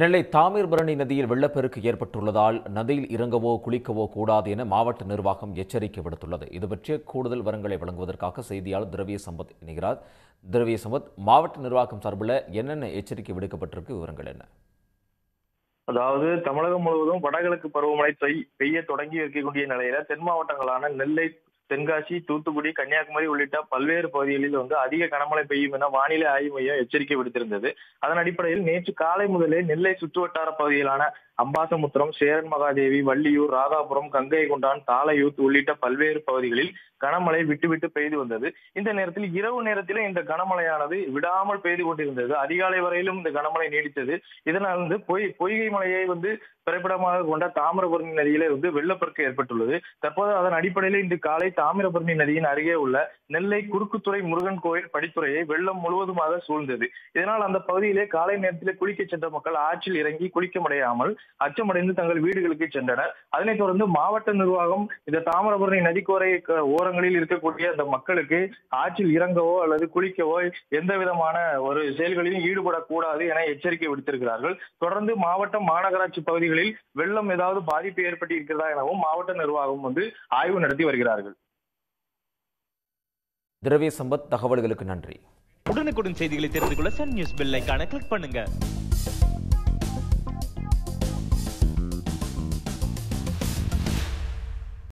நெல்லை தாமிரபரணி நதியில் வெள்ளப்பெருக்கு ஏற்பட்டுள்ளதால் நதியில் இறங்கவோ குளிக்கவோ கூடாது என மாவட்ட நிர்வாகம் எச்சரிக்கை விடுத்துள்ளது. இது பற்றிய கூடுதல் விவரங்களை வழங்குவதற்காக செய்தியாளர் திரவிய சம்பத் இணைகிறார். திரவிய சம்பத், மாவட்ட நிர்வாகம் சார்பில் என்னென்ன எச்சரிக்கை விடுக்கப்பட்டிருக்கு, விவரங்கள் என்ன? அதாவது தமிழகம் முழுவதும் வடகிழக்கு பருவமழை பெய்ய தொடங்கி இருக்கக்கூடிய நிலையில தென் மாவட்டங்களான நெல்லை, தென்காசி, தூத்துக்குடி, கன்னியாகுமரி உள்ளிட்ட பல்வேறு பகுதிகளில் அதிக கனமழை பெய்யும் என வானிலை ஆய்வு மையம் எச்சரிக்கை விடுத்திருந்தது. அதன் அடிப்படையில் நேற்று காலை முதலே நெல்லை சுற்றுவட்டார பகுதிகளான அம்பாசமுத்திரம், சேரன் மகாதேவி, வள்ளியூர், ராதாபுரம், கங்கை கொண்டான், தாளையூத் உள்ளிட்ட பல்வேறு பகுதிகளில் கனமழை விட்டு பெய்து வந்தது. இந்த நேரத்தில் இரவு நேரத்திலே இந்த கனமழையானது விடாமல் பெய்து கொண்டிருந்தது. அதிகாலை வரையிலும் இந்த கனமழை நீடித்தது. இதனால் பொய்கை மலையை பிறப்பிடமாக கொண்ட தாமிரபரணி நதியிலே வெள்ளப்பெருக்கு ஏற்பட்டுள்ளது. தற்போது அதன் அடிப்படையில் இன்று காலை தாமிரபரணி நதியின் அருகே உள்ள நெல்லை குறுக்குத்துறை முருகன் கோயில் படித்துறையை வெள்ளம் முழுவதுமாக சூழ்ந்தது. இதனால் அந்த பகுதியிலே காலை நேரத்திலே குளிக்க சென்ற மக்கள் ஆற்றில் இறங்கி குளிக்க முடியாமல் அச்சமடைந்து தங்கள் வீடுகளுக்கு சென்றனர். அதனைத் தொடர்ந்து மாவட்ட நிர்வாகம் இந்த தாமிரபரணி நதிக்கோரை ஓரங்களில் இருக்கக்கூடிய அந்த மக்களுக்கு ஆற்றில் இறங்கவோ அல்லது குளிக்கவோ எந்த விதமான ஒரு செயல்களிலும் ஈடுபடக்கூடாது என எச்சரிக்கை விடுத்திருக்கிறார்கள். தொடர்ந்து மாவட்டம், மாநகராட்சி பகுதிகளில் வெள்ளம் ஏதாவது பாதிப்பு ஏற்பட்டு இருக்கிறதா எனவும் மாவட்ட நிர்வாகம் ஆய்வு நடத்தி வருகிறார்கள். திரவிய சம்பத், தகவல்களுக்கு நன்றி. உடனுக்குடன் செய்திகளை தெரிந்து கொள்ள சன் நியூஸ் பெல் ஐகானை கிளிக் பண்ணுங்க.